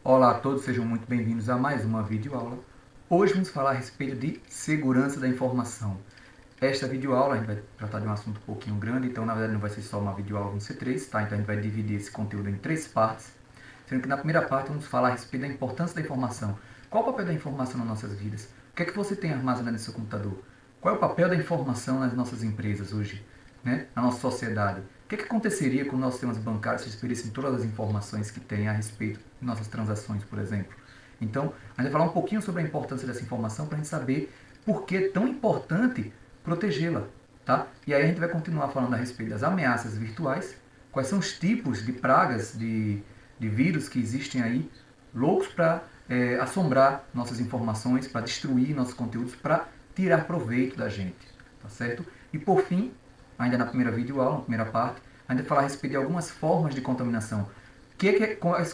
Olá a todos, sejam muito bem-vindos a mais uma videoaula. Hoje vamos falar a respeito de segurança da informação. Esta videoaula a gente vai tratar de um assunto um pouquinho grande, então na verdade não vai ser só uma videoaula, vão ser três, tá? Então a gente vai dividir esse conteúdo em três partes, sendo que na primeira parte vamos falar a respeito da importância da informação. Qual o papel da informação nas nossas vidas? O que é que você tem armazenado no seu computador? Qual é o papel da informação nas nossas empresas hoje, né? Na nossa sociedade? O que é que aconteceria com nossos sistemas bancários se eles perdessem todas as informações que têm a respeito de nossas transações, por exemplo? Então, a gente vai falar um pouquinho sobre a importância dessa informação para a gente saber por que é tão importante protegê-la, tá? E aí a gente vai continuar falando a respeito das ameaças virtuais, quais são os tipos de pragas, de vírus que existem aí, loucos para assombrar nossas informações, para destruir nossos conteúdos, para tirar proveito da gente, tá certo? E por fim, ainda na primeira videoaula, na primeira parte, a gente vai falar a respeito de algumas formas de contaminação.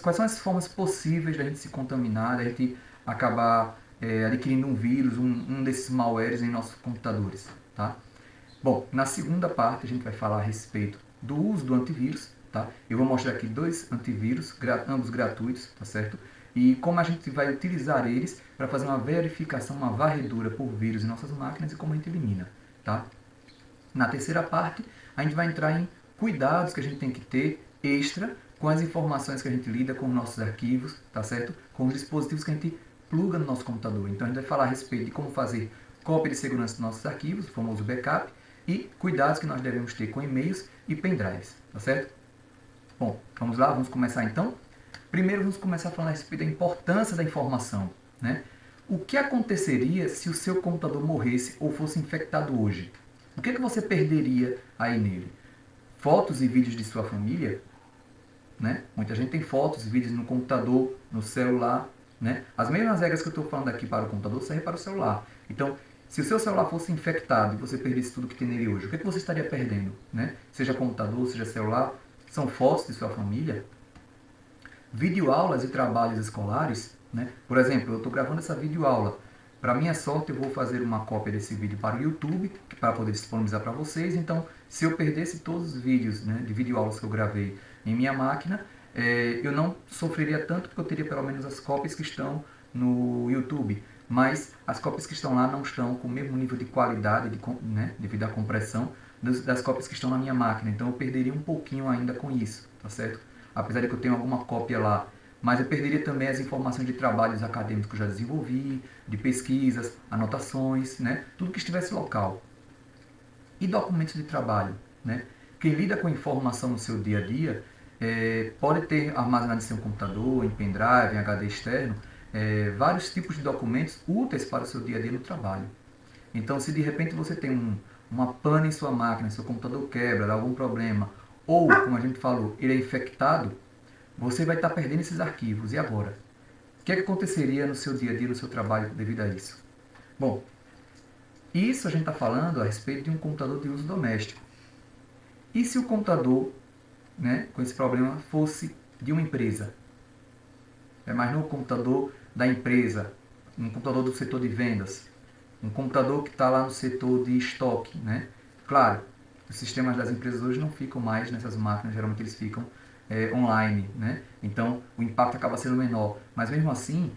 Quais são as formas possíveis da gente se contaminar, da gente acabar adquirindo um vírus, um desses malwares em nossos computadores, tá? Bom, na segunda parte a gente vai falar a respeito do uso do antivírus, tá? Eu vou mostrar aqui dois antivírus, ambos gratuitos, tá certo? E como a gente vai utilizar eles para fazer uma verificação, uma varredura por vírus em nossas máquinas e como a gente elimina, tá? Na terceira parte, a gente vai entrar em cuidados que a gente tem que ter extra com as informações que a gente lida com os nossos arquivos, tá certo? Com os dispositivos que a gente pluga no nosso computador. Então a gente vai falar a respeito de como fazer cópia de segurança dos nossos arquivos, o famoso backup, e cuidados que nós devemos ter com e-mails e pendrives, tá certo? Bom, vamos lá, vamos começar então. Primeiro vamos começar falando a respeito da importância da informação, né? O que aconteceria se o seu computador morresse ou fosse infectado hoje? O que você perderia aí nele? Fotos e vídeos de sua família? Né? Muita gente tem fotos e vídeos no computador, no celular. Né? As mesmas regras que eu estou falando aqui para o computador servem para o celular. Então, se o seu celular fosse infectado e você perdesse tudo que tem nele hoje, o que você estaria perdendo? Né? Seja computador, seja celular, são fotos de sua família, videoaulas e trabalhos escolares. Né? Por exemplo, eu estou gravando essa videoaula. Para minha sorte, eu vou fazer uma cópia desse vídeo para o YouTube, para poder disponibilizar para vocês. Então, se eu perdesse todos os vídeos, né, de videoaulas que eu gravei em minha máquina, eu não sofreria tanto, porque eu teria pelo menos as cópias que estão no YouTube. Mas as cópias que estão lá não estão com o mesmo nível de qualidade, né, devido à compressão, das cópias que estão na minha máquina. Então, eu perderia um pouquinho ainda com isso, tá certo? Apesar de que eu tenho alguma cópia lá, mas eu perderia também as informações de trabalhos acadêmicos que eu já desenvolvi, de pesquisas, anotações, né? Tudo que estivesse local. E documentos de trabalho, né? Quem lida com informação no seu dia a dia pode ter armazenado em seu computador, em pendrive, em HD externo, vários tipos de documentos úteis para o seu dia a dia no trabalho. Então, se de repente você tem uma pane em sua máquina, seu computador quebra, dá algum problema, ou, como a gente falou, ele é infectado, você vai estar perdendo esses arquivos. E agora? O que aconteceria no seu dia a dia, no seu trabalho devido a isso? Bom, isso a gente está falando a respeito de um computador de uso doméstico. E se o computador, né, com esse problema, fosse de uma empresa? Imagina o computador da empresa, um computador do setor de vendas, um computador que está lá no setor de estoque, né? Claro, os sistemas das empresas hoje não ficam mais nessas máquinas, geralmente eles ficam online, né? Então o impacto acaba sendo menor. Mas mesmo assim,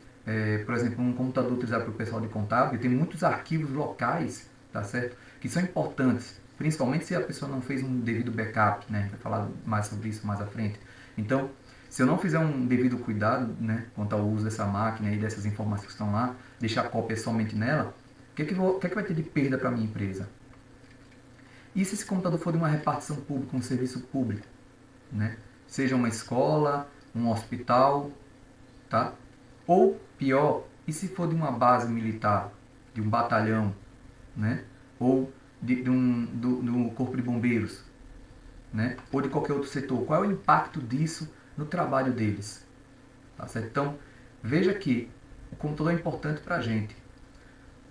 por exemplo, um computador utilizado pelo pessoal de contábil tem muitos arquivos locais, tá certo? Que são importantes, principalmente se a pessoa não fez um devido backup, né? A gente vai falar mais sobre isso mais à frente. Então, se eu não fizer um devido cuidado, né, quanto ao uso dessa máquina e dessas informações que estão lá, deixar a cópia somente nela, o que vai ter de perda para a minha empresa? E se esse computador for de uma repartição pública, um serviço público? Né? Seja uma escola, um hospital, tá? Ou pior, e se for de uma base militar, de um batalhão, né? Ou do corpo de bombeiros, né? Ou de qualquer outro setor? Qual é o impacto disso no trabalho deles? Tá certo? Então, veja que o computador é importante para a gente,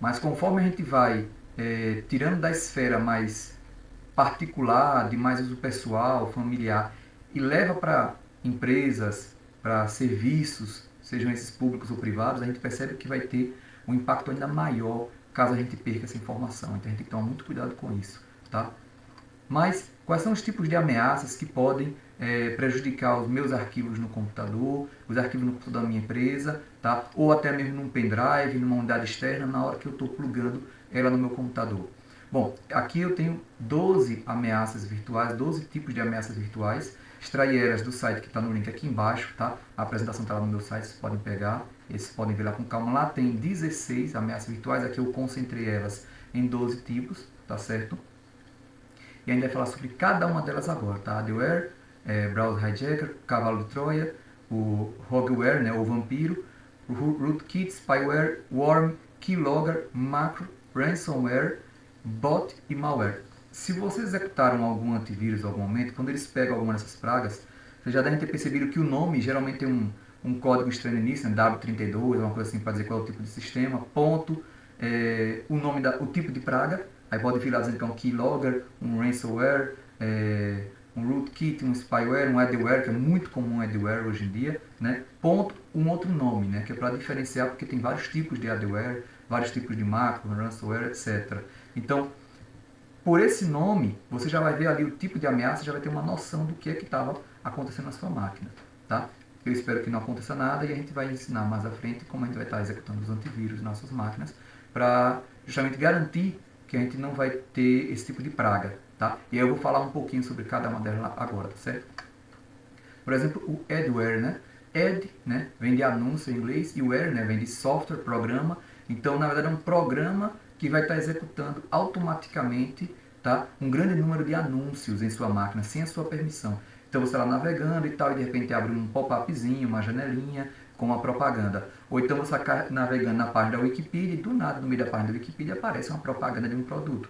mas conforme a gente vai tirando da esfera mais particular, de mais uso pessoal, familiar, e leva para empresas, para serviços, sejam esses públicos ou privados, a gente percebe que vai ter um impacto ainda maior caso a gente perca essa informação. Então a gente tem que tomar muito cuidado com isso, tá? Mas quais são os tipos de ameaças que podem prejudicar os meus arquivos no computador, os arquivos no computador da minha empresa, tá? Ou até mesmo num pendrive, numa unidade externa, na hora que eu estou plugando ela no meu computador. Bom, aqui eu tenho 12 ameaças virtuais, 12 tipos de ameaças virtuais. Extraí elas do site que está no link aqui embaixo, tá? A apresentação está lá no meu site, vocês podem pegar, vocês podem ver lá com calma. Lá tem 16 ameaças virtuais, aqui eu concentrei elas em 12 tipos, tá certo? E a gente vai falar sobre cada uma delas agora, tá? Adware, Browser Hijacker, Cavalo de Troia, o Rogueware, né, o Vampiro, o Rootkit, Spyware, Worm, Keylogger, Macro, Ransomware, Bot e Malware. Se vocês executaram algum antivírus em algum momento, quando eles pegam alguma dessas pragas, vocês já devem ter percebido que o nome geralmente tem um código estranho nisso, né? W32, uma coisa assim para dizer qual é o tipo de sistema, ponto, o nome o tipo de praga, aí pode vir lá dizendo que é um keylogger, um ransomware, um rootkit, um spyware, um adware, que é muito comum o adware hoje em dia, né? Ponto, um outro nome, né? Que é para diferenciar, porque tem vários tipos de adware, vários tipos de macro, ransomware, etc. Então, por esse nome, você já vai ver ali o tipo de ameaça, já vai ter uma noção do que é que estava acontecendo na sua máquina, tá? Eu espero que não aconteça nada e a gente vai ensinar mais à frente como a gente vai estar executando os antivírus nas nossas máquinas para justamente garantir que a gente não vai ter esse tipo de praga, tá? E eu vou falar um pouquinho sobre cada uma delas agora, tá certo? Por exemplo, o adware, né? Ad, né, vem de anúncio em inglês, e ware, né, vem de software, programa. Então, na verdade, é um programa que vai estar executando automaticamente, tá, um grande número de anúncios em sua máquina, sem a sua permissão. Então, você está lá navegando e tal, e de repente abre um pop-upzinho, uma janelinha com uma propaganda. Ou então você está navegando na página da Wikipedia e do nada, no meio da página da Wikipedia, aparece uma propaganda de um produto.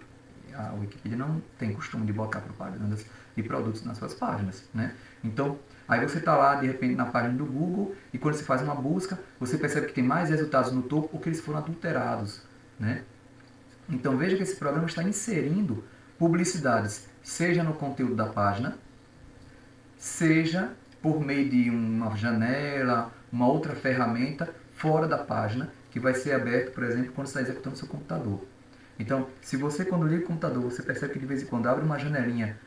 A Wikipedia não tem costume de botar propagandas de produtos nas suas páginas, né? Então, aí você está lá, de repente, na página do Google, e quando você faz uma busca, você percebe que tem mais resultados no topo porque eles foram adulterados, né? Então, veja que esse programa está inserindo publicidades, seja no conteúdo da página, seja por meio de uma janela, uma outra ferramenta fora da página, que vai ser aberto, por exemplo, quando você está executando o seu computador. Então, se você, quando liga o computador, você percebe que de vez em quando abre uma janelinha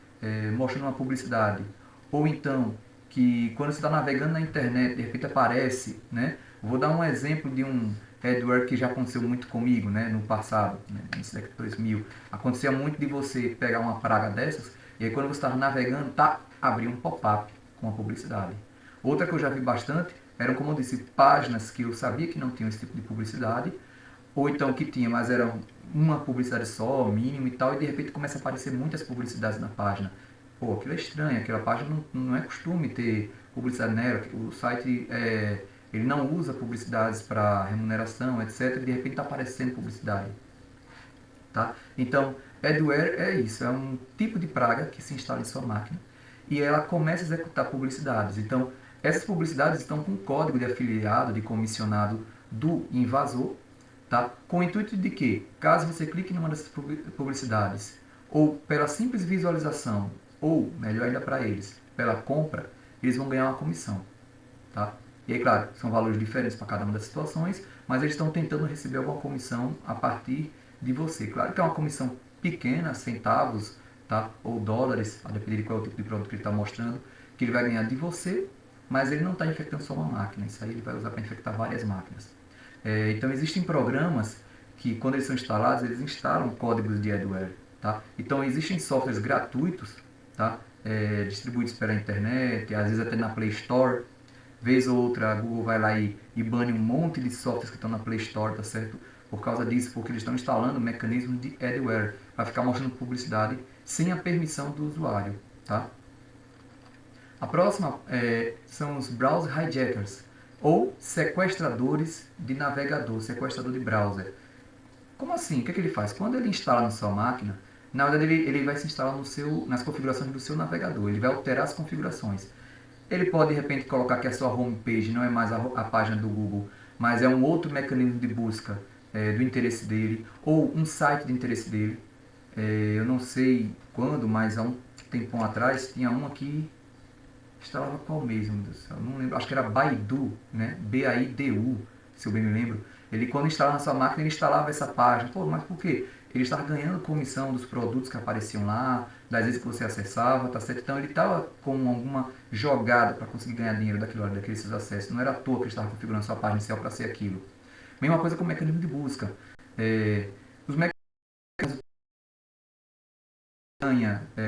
mostrando uma publicidade, ou então que quando você está navegando na internet, de repente aparece, né? Vou dar um exemplo de um adware que já aconteceu muito comigo, né? No passado, né? No século 2000. Acontecia muito de você pegar uma praga dessas, e aí quando você estava navegando, abria um pop-up com a publicidade. Outra que eu já vi bastante eram, como eu disse, páginas que eu sabia que não tinham esse tipo de publicidade, ou então que tinha, mas era uma publicidade só, mínimo e tal, e de repente começa a aparecer muitas publicidades na página. Pô, aquilo é estranho, aquela página não é costume ter publicidade nela, o site ele não usa publicidades para remuneração, etc, e de repente está aparecendo publicidade. Tá? Então, adware é isso, é um tipo de praga que se instala em sua máquina e ela começa a executar publicidades. Então, essas publicidades estão com código de afiliado, de comissionado do invasor, tá? Com o intuito de que, caso você clique numa dessas publicidades, ou pela simples visualização, ou, melhor ainda para eles, pela compra, eles vão ganhar uma comissão. Tá? E aí, claro, são valores diferentes para cada uma das situações, mas eles estão tentando receber alguma comissão a partir de você. Claro que é uma comissão pequena, centavos, tá? Ou dólares, a depender de qual é o tipo de produto que ele está mostrando, que ele vai ganhar de você, mas ele não está infectando só uma máquina, isso aí ele vai usar para infectar várias máquinas. Então existem programas que, quando eles são instalados, eles instalam códigos de adware. Tá? Então existem softwares gratuitos, tá? Distribuídos pela internet, às vezes até na Play Store. Vez ou outra a Google vai lá e bane um monte de softwares que estão na Play Store, tá certo? Por causa disso, porque eles estão instalando mecanismos de adware para ficar mostrando publicidade sem a permissão do usuário, tá? A próxima são os browser hijackers, ou sequestradores de navegador, sequestrador de browser. Como assim? O que ele faz? Quando ele instala na sua máquina, na verdade ele vai se instalar nas configurações do seu navegador, ele vai alterar as configurações. Ele pode, de repente, colocar que a sua homepage não é mais a página do Google, mas é um outro mecanismo de busca do interesse dele, ou um site de interesse dele. Eu não sei quando, mas há um tempão atrás tinha uma que instalava qual mesmo, meu Deus do céu? Não lembro, acho que era Baidu, né? B-A-I-D-U, se eu bem me lembro. Ele, quando instalava na sua máquina, ele instalava essa página. Pô, mas por quê? ele estava ganhando comissão dos produtos que apareciam lá, das vezes que você acessava, tá certo? Então ele estava com alguma jogada para conseguir ganhar dinheiro daqueles seus acessos. Não era à toa que ele estava configurando sua página inicial para ser aquilo. Mesma coisa com o mecanismo de busca. Os mecanismos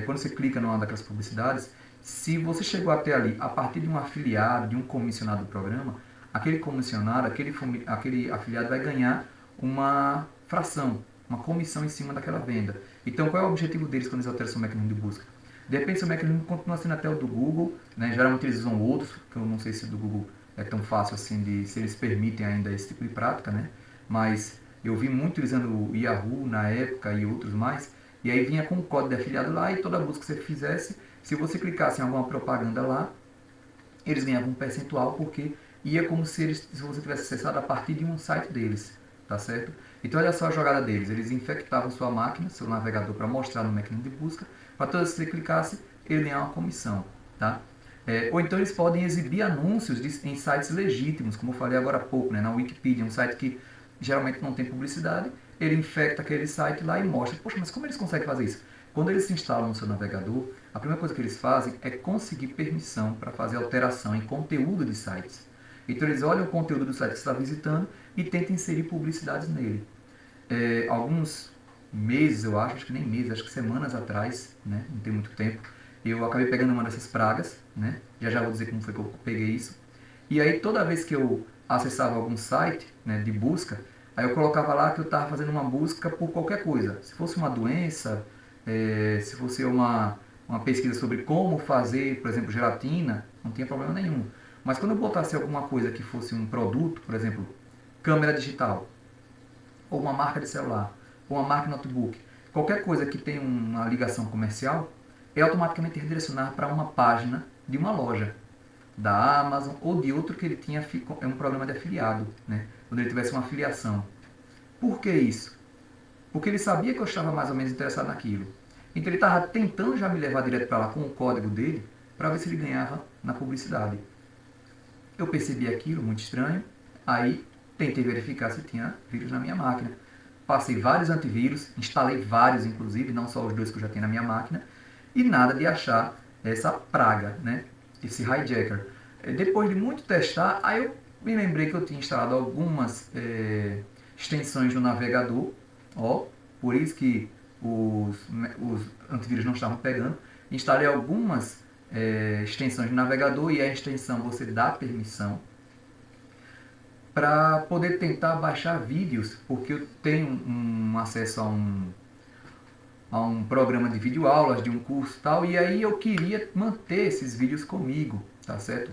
quando você clica numa daquelas publicidades, se você chegou até ali a partir de um afiliado, de um comissionado do programa, aquele comissionado, aquele afiliado vai ganhar uma fração, uma comissão em cima daquela venda. Então, qual é o objetivo deles quando eles alteram seu mecanismo de busca? De repente, seu mecanismo continua sendo até o do Google, né? Geralmente eles usam outros, que eu não sei se o do Google é tão fácil assim, se eles permitem ainda esse tipo de prática, né? Mas eu vi muito utilizando o Yahoo na época e outros mais, e aí vinha com o código de afiliado lá e toda busca que você fizesse, se você clicasse em alguma propaganda lá, eles ganhavam um percentual porque ia como se você tivesse acessado a partir de um site deles, tá certo? Então olha só a jogada deles, eles infectavam sua máquina, seu navegador para mostrar no mecanismo de busca, para toda vez que você clicasse, ele ganhava uma comissão, tá? Ou então eles podem exibir anúncios em sites legítimos, como eu falei agora há pouco, né? Na Wikipedia, um site que geralmente não tem publicidade, ele infecta aquele site lá e mostra. Poxa, mas como eles conseguem fazer isso? Quando eles se instalam no seu navegador, a primeira coisa que eles fazem é conseguir permissão para fazer alteração em conteúdo de sites. Então eles olham o conteúdo do site que você está visitando e tentam inserir publicidades nele. Alguns meses, eu acho que nem meses, acho que semanas atrás, né, não tem muito tempo, eu acabei pegando uma dessas pragas, né, já vou dizer como foi que eu peguei isso. E aí toda vez que eu acessava algum site, né, de busca, aí eu colocava lá que eu estava fazendo uma busca por qualquer coisa. Se fosse uma doença, se fosse uma pesquisa sobre como fazer, por exemplo, gelatina, não tinha problema nenhum. Mas quando eu botasse alguma coisa que fosse um produto, por exemplo, câmera digital, ou uma marca de celular, ou uma marca de notebook, qualquer coisa que tenha uma ligação comercial, é automaticamente redirecionar para uma página de uma loja da Amazon ou de outro que ele tinha um programa de afiliado, né? Quando ele tivesse uma afiliação. Por que isso? Porque ele sabia que eu estava mais ou menos interessado naquilo. Então ele estava tentando já me levar direto para lá com o código dele para ver se ele ganhava na publicidade. Eu percebi aquilo, muito estranho, aí tentei verificar se tinha vírus na minha máquina. Passei vários antivírus, instalei vários inclusive, não só os dois que eu já tinha na minha máquina, e nada de achar essa praga, né? Esse hijacker. Depois de muito testar, aí eu me lembrei que eu tinha instalado algumas extensões no navegador, ó, por isso que os antivírus não estavam pegando. Instalei algumas extensões no navegador e a extensão você dá permissão para poder tentar baixar vídeos, porque eu tenho um acesso a um programa de videoaulas, de um curso e tal, e aí eu queria manter esses vídeos comigo, tá certo?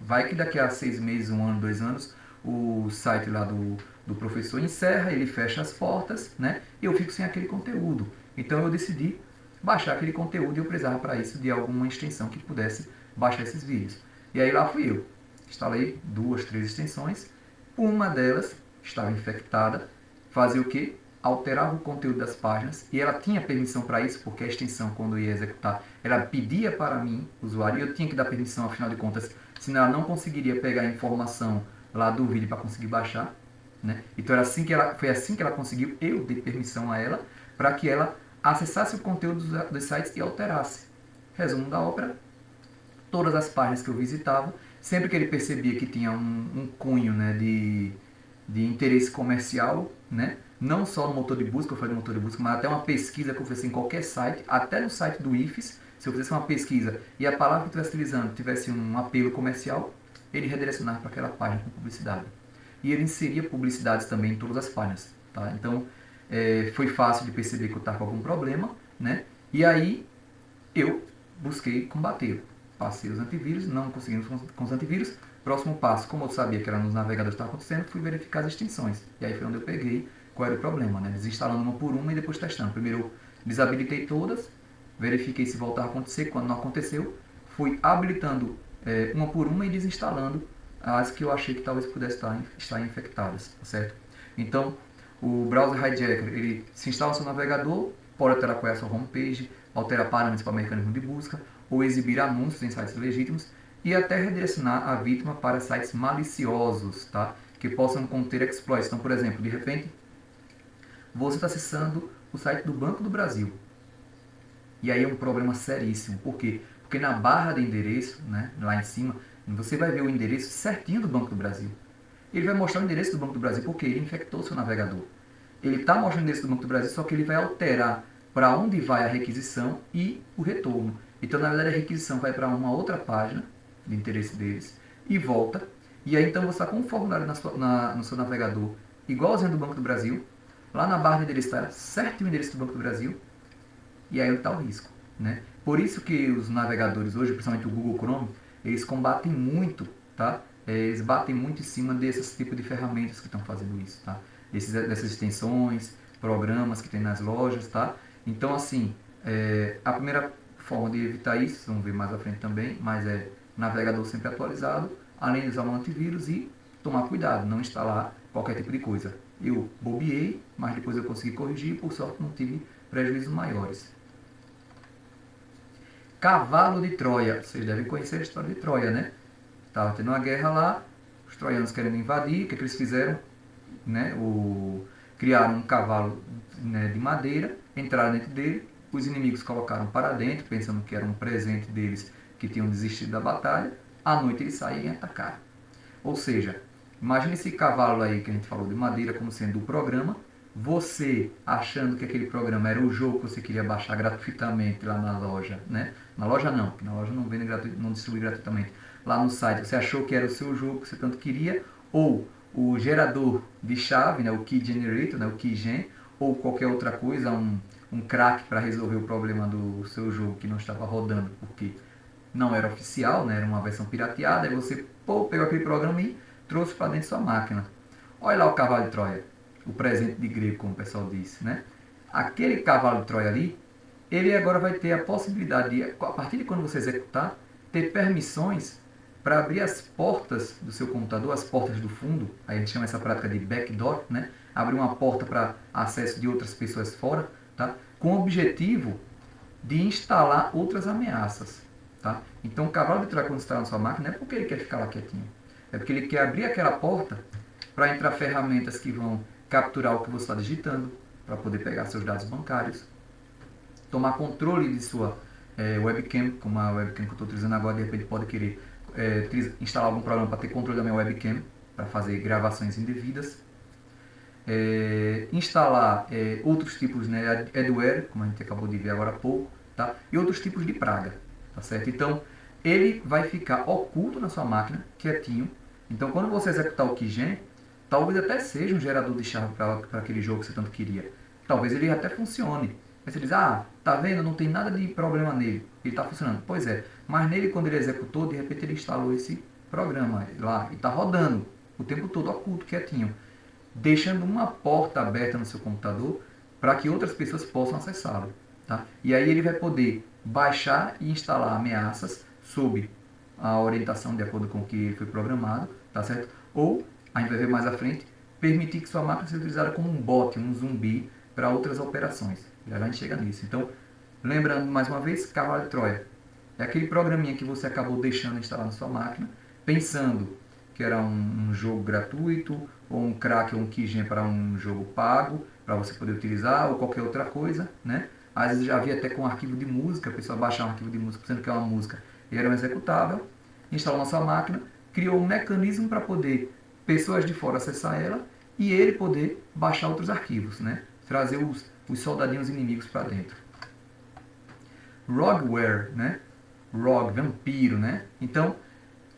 Vai que daqui a 6 meses, 1 ano, 2 anos, o site lá do professor encerra, ele fecha as portas, né? E eu fico sem aquele conteúdo. Então eu decidi baixar aquele conteúdo e eu precisava para isso de alguma extensão que pudesse baixar esses vídeos. E aí lá fui eu. Instalei 2, 3 extensões. Uma delas estava infectada. Fazia o quê? Alterava o conteúdo das páginas e ela tinha permissão para isso, porque a extensão, quando eu ia executar, ela pedia para mim, usuário, e eu tinha que dar permissão, afinal de contas, senão ela não conseguiria pegar a informação lá do vídeo para conseguir baixar, né? Então foi assim que ela conseguiu, eu dei permissão a ela, para que ela acessasse o conteúdo dos sites e alterasse. Resumo da ópera, todas as páginas que eu visitava, sempre que ele percebia que tinha um cunho, né, de interesse comercial, né, não só no motor de busca, eu falei no motor de busca, mas até uma pesquisa que eu fizesse em qualquer site, até no site do IFES, se eu fizesse uma pesquisa e a palavra que eu estivesse utilizando tivesse um apelo comercial, ele redirecionava para aquela página com publicidade. E ele inseria publicidades também em todas as páginas. Tá? Então, foi fácil de perceber que eu estava com algum problema, né? E aí eu busquei combater. Passei os antivírus, não conseguimos com os antivírus. Próximo passo, como eu sabia que era nos navegadores que estava acontecendo, fui verificar as extensões. E aí foi onde eu peguei qual era o problema, né? Desinstalando uma por uma e depois testando. Primeiro eu desabilitei todas, verifiquei se voltava a acontecer. Quando não aconteceu, fui habilitando uma por uma e desinstalando as que eu achei que talvez pudessem estar infectadas, certo? Então, o browser hijacker, ele se instala no seu navegador, pode alterar qual é a sua homepage, alterar parâmetros para mecanismo de busca, ou exibir anúncios em sites legítimos, e até redirecionar a vítima para sites maliciosos, tá? Que possam conter exploits. Então, por exemplo, de repente, você está acessando o site do Banco do Brasil. E aí é um problema seríssimo. Por quê? Porque na barra de endereço, né, lá em cima, você vai ver o endereço certinho do Banco do Brasil. Ele vai mostrar o endereço do Banco do Brasil porque ele infectou seu navegador. Ele está mostrando o endereço do Banco do Brasil, só que ele vai alterar para onde vai a requisição e o retorno. Então, na verdade, a requisição vai para uma outra página de interesse deles e volta. E aí, então, você está com um formulário no seu navegador, igualzinho do Banco do Brasil. Lá na barra de endereço está certo o endereço do Banco do Brasil. E aí está o risco. Né? Por isso que os navegadores hoje, principalmente o Google Chrome, eles combatem muito, tá? Eles batem muito em cima desses tipos de ferramentas que estão fazendo isso, tá? Dessas extensões, programas que tem nas lojas, tá? Então, assim, a primeira forma de evitar isso, vocês vão ver mais à frente também, mas é navegador sempre atualizado, além de usar um antivírus e tomar cuidado, não instalar qualquer tipo de coisa. Eu bobeei, mas depois eu consegui corrigir e, por sorte, não tive prejuízos maiores. Cavalo de Troia. Vocês devem conhecer a história de Troia, né? Estava tendo uma guerra lá, os troianos querendo invadir, o que eles fizeram? Né? Criaram um cavalo, né, de madeira, entraram dentro dele, os inimigos colocaram para dentro, pensando que era um presente deles que tinham desistido da batalha. À noite eles saíram e atacaram. Ou seja, imagine esse cavalo aí que a gente falou de madeira como sendo o programa, você achando que aquele programa era o jogo que você queria baixar gratuitamente lá na loja, né? Na loja não, porque na loja não vende não distribui gratuitamente. Lá no site você achou que era o seu jogo que você tanto queria, ou o gerador de chave, né, o Key Generator, né, o Keygen, ou qualquer outra coisa, um crack para resolver o problema do seu jogo que não estava rodando, porque não era oficial, né, era uma versão pirateada, e você pegou aquele programa e trouxe para dentro da sua máquina. Olha lá o cavalo de Troia, o presente de grego, como o pessoal disse, né? Aquele cavalo de Troia ali, ele agora vai ter a possibilidade de, a partir de quando você executar, ter permissões para abrir as portas do seu computador, as portas do fundo, a gente chama essa prática de backdoor, né? Abrir uma porta para acesso de outras pessoas fora, tá? Com o objetivo de instalar outras ameaças. Tá? Então o cavalo de Troia, quando está na sua máquina, não é porque ele quer ficar lá quietinho, é porque ele quer abrir aquela porta para entrar ferramentas que vão capturar o que você está digitando, para poder pegar seus dados bancários, tomar controle de sua webcam, como a webcam que eu estou utilizando agora, de repente pode querer instalar algum programa para ter controle da minha webcam, para fazer gravações indevidas, instalar outros tipos, né, adware, como a gente acabou de ver agora há pouco, tá? E outros tipos de praga, tá certo? Então, ele vai ficar oculto na sua máquina, quietinho. Então, quando você executar o Keygen, talvez até seja um gerador de chave para aquele jogo que você tanto queria. Talvez ele até funcione. Aí você diz, tá vendo, não tem nada de problema nele, ele está funcionando. Pois é, mas nele, quando ele executou, de repente ele instalou esse programa lá e está rodando o tempo todo oculto, quietinho, deixando uma porta aberta no seu computador para que outras pessoas possam acessá-lo. Tá? E aí ele vai poder baixar e instalar ameaças sob a orientação de acordo com o que ele foi programado, tá certo? Ou, a gente vai ver mais à frente, permitir que sua máquina seja utilizada como um bot, um zumbi para outras operações. Já a gente chega nisso. Então, lembrando mais uma vez, cavalo de Troia. É aquele programinha que você acabou deixando instalar na sua máquina, pensando que era um jogo gratuito, ou um crack ou um keygen para um jogo pago, para você poder utilizar, ou qualquer outra coisa, né? Às vezes já havia até com um arquivo de música, a pessoa baixava um arquivo de música pensando que é uma música e era um executável, instalou na sua máquina, criou um mecanismo para poder pessoas de fora acessar ela e ele poder baixar outros arquivos, né? Trazer os soldadinhos inimigos para dentro. Rogueware, né? Rogue, vampiro, né? Então,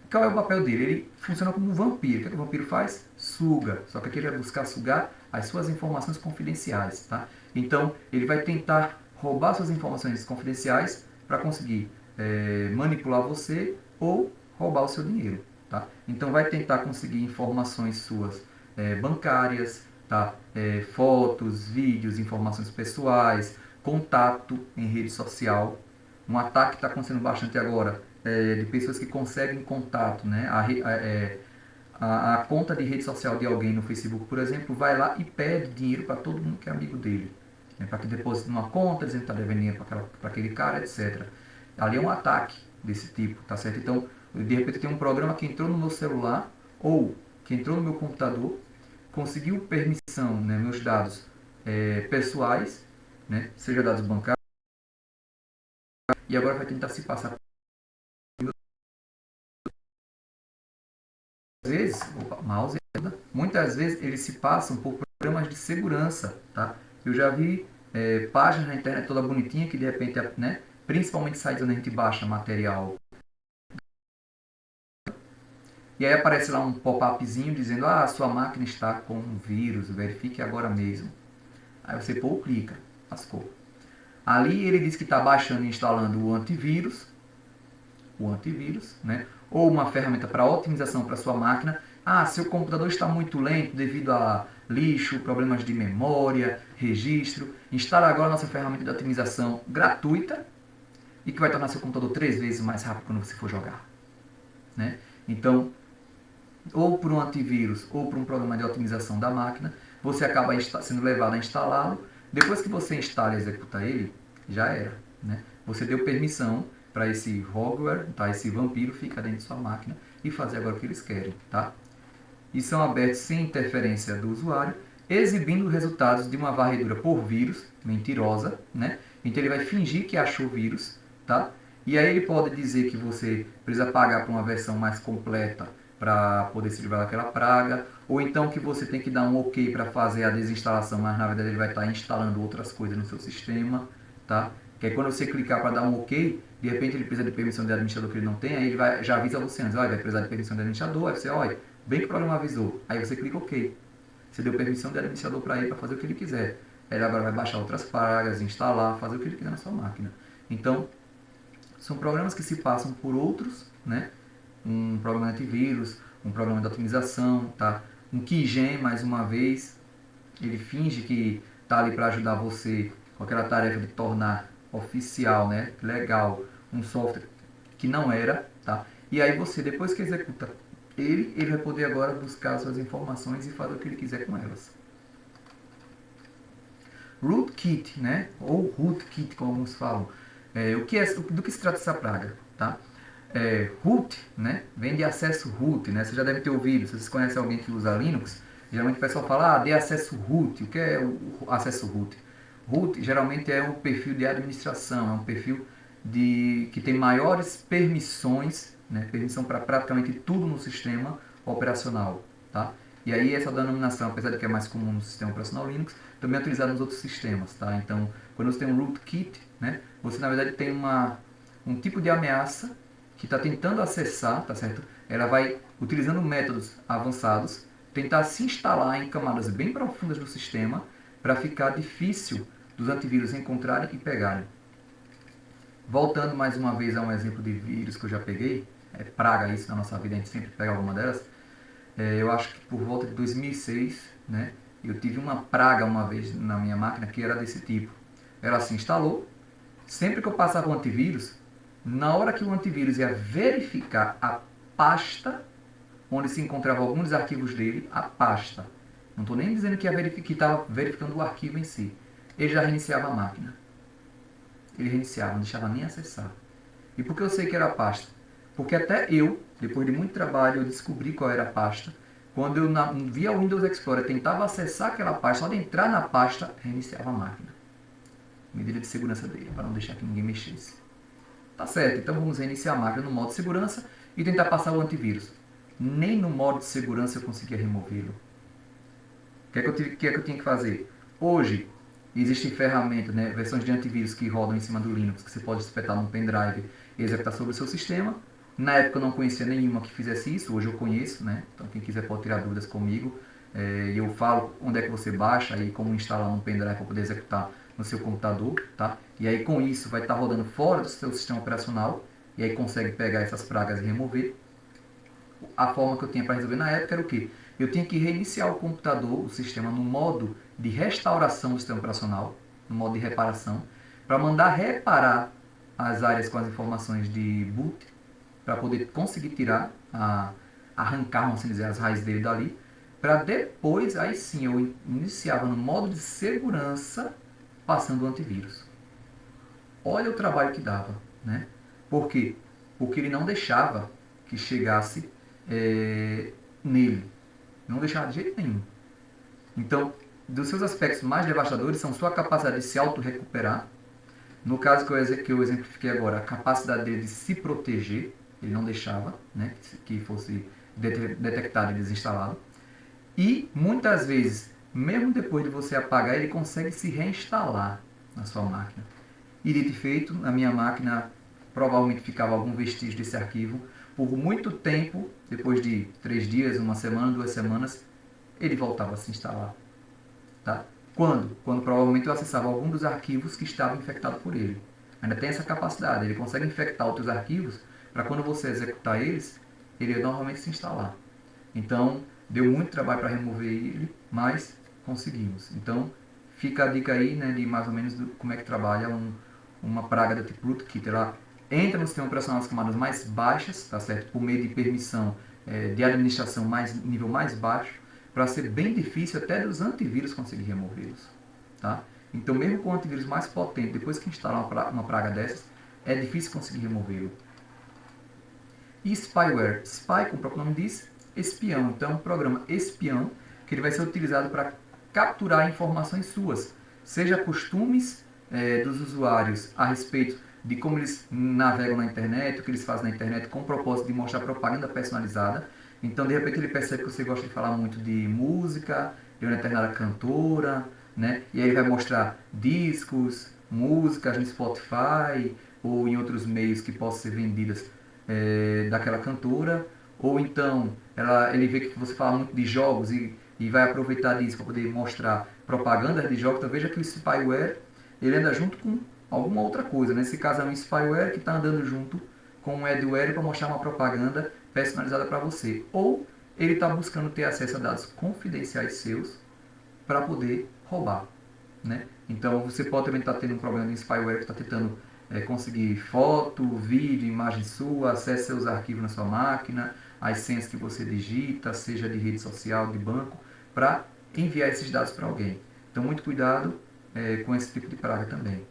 qual é o papel dele? Ele funciona como um vampiro. O que o vampiro faz? Suga. Só que aqui ele vai buscar sugar as suas informações confidenciais, tá? Então, ele vai tentar roubar suas informações confidenciais para conseguir manipular você ou roubar o seu dinheiro, tá? Então, vai tentar conseguir informações suas bancárias, tá? Fotos, vídeos, informações pessoais, contato em rede social. Um ataque que está acontecendo bastante agora de pessoas que conseguem contato, né? A conta de rede social de alguém no Facebook, por exemplo, vai lá e pede dinheiro para todo mundo que é amigo dele, né? Para que deposite numa conta, dizendo que está devendo dinheiro para aquele cara, etc. Ali é um ataque desse tipo, tá certo? Então, de repente tem um programa que entrou no meu celular ou que entrou no meu computador, conseguiu permissão, né, meus dados pessoais, né? Seja dados bancários, e agora vai tentar se passar. Às vezes, o mouse, muitas vezes eles se passam por programas de segurança, tá? Eu já vi páginas na internet toda bonitinha que de repente, né? Principalmente sites onde a gente baixa material. E aí aparece lá um pop-upzinho dizendo, ah, sua máquina está com um vírus, verifique agora mesmo. Aí você clica, lascou. Ali ele diz que está baixando e instalando o antivírus, né? Ou uma ferramenta para otimização para sua máquina. Ah, seu computador está muito lento devido a lixo, problemas de memória, registro. Instale agora a nossa ferramenta de otimização gratuita e que vai tornar seu computador 3 vezes mais rápido quando você for jogar, né? Então, ou por um antivírus ou por um programa de otimização da máquina, você acaba sendo levado a instalá-lo. Depois que você instala e executa ele, já era, né? Você deu permissão para esse hardware, tá? Esse vampiro ficar dentro de sua máquina e fazer agora o que eles querem, tá? E são abertos sem interferência do usuário, exibindo resultados de uma varredura por vírus, mentirosa, né? Então ele vai fingir que achou vírus, tá? E aí ele pode dizer que você precisa pagar por uma versão mais completa para poder se livrar daquela praga, ou então que você tem que dar um ok para fazer a desinstalação, mas na verdade ele vai estar instalando outras coisas no seu sistema, tá? Que aí quando você clicar para dar um ok, de repente ele precisa de permissão de administrador que ele não tem, aí ele já avisa você antes, olha, vai precisar de permissão de administrador, aí você, olha, bem que o programa avisou, aí você clica ok. Você deu permissão de administrador para ele para fazer o que ele quiser. Ele agora vai baixar outras pragas, instalar, fazer o que ele quiser na sua máquina. Então, são programas que se passam por outros, né? Um programa de antivírus, um programa de otimização, tá? Um keygen, mais uma vez, ele finge que está ali para ajudar você com aquela tarefa de tornar oficial, né? Legal, um software que não era, tá? E aí você, depois que executa ele vai poder agora buscar suas informações e fazer o que ele quiser com elas. Rootkit, né? Ou rootkit, como alguns falam. Do que se trata essa praga, tá? Root, né? Vem de acesso root, né? Você já deve ter ouvido, se vocês conhecem alguém que usa Linux, geralmente o pessoal fala, dê acesso root. O que é o acesso root? Root geralmente é um perfil de administração, é um perfil que tem maiores permissões, né? Permissão para praticamente tudo no sistema operacional, tá? E aí essa denominação, apesar de que é mais comum no sistema operacional Linux, também é utilizada nos outros sistemas, tá? Então, quando você tem um rootkit, né? Você na verdade tem um tipo de ameaça que está tentando acessar, tá certo? Ela vai, utilizando métodos avançados, tentar se instalar em camadas bem profundas do sistema para ficar difícil dos antivírus encontrarem e pegarem. Voltando mais uma vez a um exemplo de vírus que eu já peguei, praga isso na nossa vida, a gente sempre pega alguma delas. Eu acho que por volta de 2006, né, eu tive uma praga uma vez na minha máquina que era desse tipo. Ela se instalou, sempre que eu passava o antivírus, na hora que o antivírus ia verificar a pasta onde se encontravam alguns dos arquivos dele, a pasta. Não estou nem dizendo que estava verificando o arquivo em si. Ele já reiniciava a máquina. Ele reiniciava, não deixava nem acessar. E por que eu sei que era a pasta? Porque até eu, depois de muito trabalho, eu descobri qual era a pasta. Quando eu via o Windows Explorer, tentava acessar aquela pasta, só de entrar na pasta, reiniciava a máquina. Medida de segurança dele, para não deixar que ninguém mexesse. Tá certo, então vamos reiniciar a máquina no modo de segurança e tentar passar o antivírus. Nem no modo de segurança eu conseguia removê-lo. O que é que eu tinha que fazer? Hoje, existem ferramentas, né, versões de antivírus que rodam em cima do Linux, que você pode espetar num pendrive e executar sobre o seu sistema. Na época eu não conhecia nenhuma que fizesse isso, hoje eu conheço, né? Então quem quiser pode tirar dúvidas comigo. E eu falo onde é que você baixa e como instalar um pendrive para poder executar no seu computador, tá? E aí com isso vai estar rodando fora do seu sistema operacional e aí consegue pegar essas pragas e remover. A forma que eu tinha para resolver na época era o quê? Eu tinha que reiniciar o computador, o sistema, no modo de restauração do sistema operacional, no modo de reparação, para mandar reparar as áreas com as informações de boot, para poder conseguir tirar, arrancar, vamos dizer, as raízes dele dali, para depois, aí sim, eu iniciava no modo de segurança, passando o antivírus. Olha o trabalho que dava, né? Por quê? Porque ele não deixava que chegasse nele. Não deixava de jeito nenhum. Então, dos seus aspectos mais devastadores são sua capacidade de se auto-recuperar. No caso que eu exemplifiquei agora, a capacidade dele de se proteger, ele não deixava, né, que fosse detectado e desinstalado. E muitas vezes, mesmo depois de você apagar, ele consegue se reinstalar na sua máquina. E dito e feito, na minha máquina provavelmente ficava algum vestígio desse arquivo. Por muito tempo, depois de 3 dias, uma semana, 2 semanas, ele voltava a se instalar. Tá? Quando? Quando provavelmente eu acessava algum dos arquivos que estavam infectados por ele. Ainda tem essa capacidade, ele consegue infectar outros arquivos para quando você executar eles, ele normalmente se instalar. Então, deu muito trabalho para remover ele, mas conseguimos. Então, fica a dica aí, né, de mais ou menos como é que trabalha uma praga da tipo rootkit. Ela entra no sistema operacional nas camadas mais baixas, tá certo? Por meio de permissão de administração nível mais baixo, para ser bem difícil até dos antivírus conseguir removê-los. Tá? Então, mesmo com o antivírus mais potente, depois que instalar uma praga dessas, é difícil conseguir removê-lo. E spyware? Spy, como o próprio nome diz, espião. Então, é um programa espião que ele vai ser utilizado para capturar informações suas, seja costumes dos usuários a respeito de como eles navegam na internet, o que eles fazem na internet, com o propósito de mostrar propaganda personalizada. Então, de repente, ele percebe que você gosta de falar muito de música, de uma determinada cantora, né? E aí ele vai mostrar discos, músicas no Spotify ou em outros meios que possam ser vendidas daquela cantora. Ou então ele vê que você fala muito de jogos e vai aproveitar disso para poder mostrar propagandas de jogos. Então veja que o spyware ele anda junto com alguma outra coisa. Nesse caso é um spyware que está andando junto com um adware para mostrar uma propaganda personalizada para você. Ou ele está buscando ter acesso a dados confidenciais seus para poder roubar. Né? Então você pode também estar tendo um problema de spyware que está tentando conseguir foto, vídeo, imagem sua, acesse seus arquivos na sua máquina, as senhas que você digita, seja de rede social, de banco, para enviar esses dados para alguém. Então muito cuidado com esse tipo de praga também.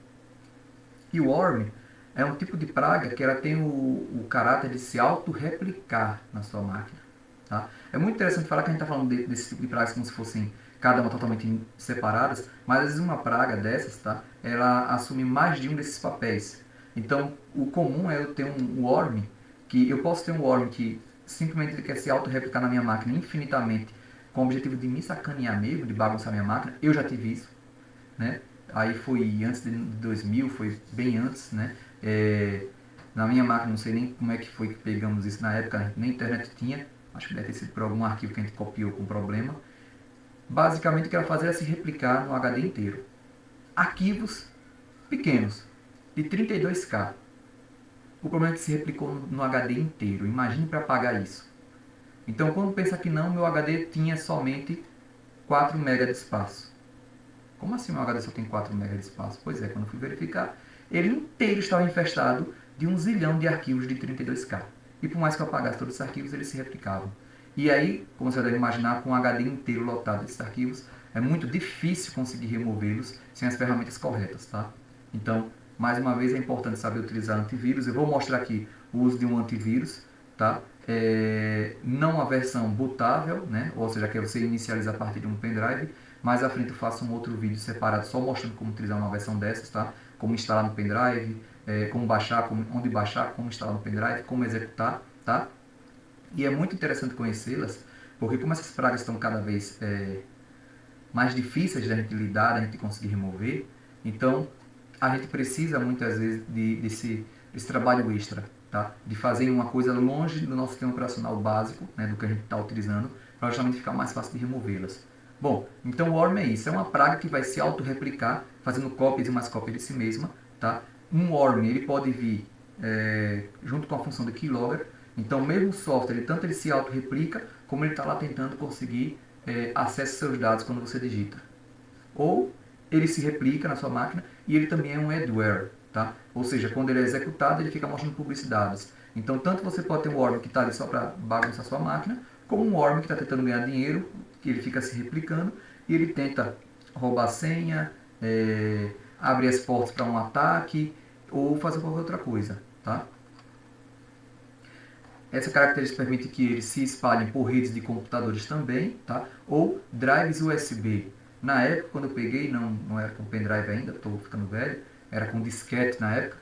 E o worm é um tipo de praga que ela tem o caráter de se auto-replicar na sua máquina. Tá? É muito interessante falar que a gente está falando desse tipo de pragas como se fossem cada uma totalmente separadas, mas às vezes uma praga dessas, tá? Ela assume mais de um desses papéis. Então, o comum é eu ter um worm, que eu posso ter um worm que simplesmente ele quer se auto-replicar na minha máquina infinitamente, com o objetivo de me sacanear mesmo, de bagunçar minha máquina. Eu já tive isso, né? Aí foi antes de 2000, foi bem antes, né? Na minha máquina, não sei nem como é que foi que pegamos isso na época, nem internet tinha, acho que deve ter sido por algum arquivo que a gente copiou com problema. Basicamente o que ela fazia era se replicar no HD inteiro. Arquivos pequenos, de 32K. O problema é que se replicou no HD inteiro. Imagine para apagar isso. Então quando pensa que não, meu HD tinha somente 4 MB de espaço. Como assim meu HD só tem 4 MB de espaço? Pois é, quando fui verificar, ele inteiro estava infestado de 1 zilhão de arquivos de 32K. E por mais que eu apagasse todos os arquivos, eles se replicavam. E aí, como você deve imaginar, com o HD inteiro lotado desses arquivos, é muito difícil conseguir removê-los sem as ferramentas corretas, tá? Então, mais uma vez, é importante saber utilizar antivírus. Eu vou mostrar aqui o uso de um antivírus, tá? Não a versão bootável, né? Ou seja, que é você inicializa a partir de um pendrive. Mais à frente eu faço um outro vídeo separado só mostrando como utilizar uma versão dessas, tá? Como instalar no pendrive, como baixar, onde baixar, como instalar no pendrive, como executar, tá? E é muito interessante conhecê-las, porque como essas pragas estão cada vez mais difíceis da gente lidar, da gente conseguir remover, então a gente precisa muitas vezes desse trabalho extra, tá? De fazer uma coisa longe do nosso sistema operacional básico, né, do que a gente está utilizando, para justamente ficar mais fácil de removê-las. Bom, então o worm é isso, é uma praga que vai se auto-replicar, fazendo cópias e mais cópias de si mesma, tá? Um worm, ele pode vir junto com a função do keylogger. Então, mesmo o software, tanto ele se auto-replica, como ele está lá tentando conseguir acesso aos seus dados quando você digita. Ou ele se replica na sua máquina e ele também é um adware, tá? Ou seja, quando ele é executado, ele fica mostrando publicidades. Então, tanto você pode ter um worm que está ali só para bagunçar a sua máquina, como um worm que está tentando ganhar dinheiro, que ele fica se replicando e ele tenta roubar a senha, abrir as portas para um ataque ou fazer qualquer outra coisa, tá? Essa característica permite que eles se espalhem por redes de computadores também, tá? Ou drives USB. Na época, quando eu peguei, não era com pendrive ainda, estou ficando velho, era com disquete na época.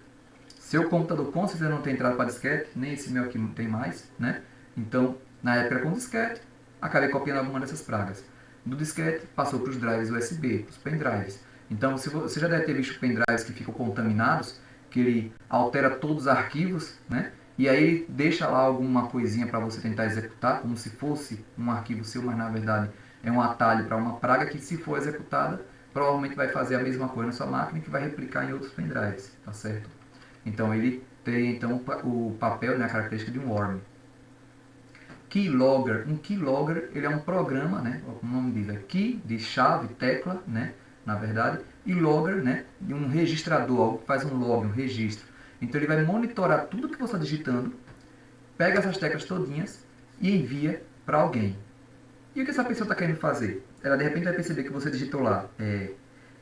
Seu computador com certeza não tem entrada para disquete, nem esse meu aqui não tem mais, né? Então, na época era com disquete, acabei copiando alguma dessas pragas. Do disquete, passou para os drives USB, para os pendrives. Então, se você já deve ter visto pendrives que ficam contaminados, que ele altera todos os arquivos, né? E aí ele deixa lá alguma coisinha para você tentar executar, como se fosse um arquivo seu, mas na verdade é um atalho para uma praga que, se for executada, provavelmente vai fazer a mesma coisa na sua máquina e que vai replicar em outros pendrives, tá certo? Então ele tem então o papel, né, a característica de um worm. Keylogger, um keylogger, ele é um programa, né, o nome diz é key, de chave, tecla, né, na verdade, e logger, né, de um registrador, algo que faz um log, um registro. Então ele vai monitorar tudo que você está digitando, pega essas teclas todinhas e envia para alguém. E o que essa pessoa está querendo fazer? Ela de repente vai perceber que você digitou lá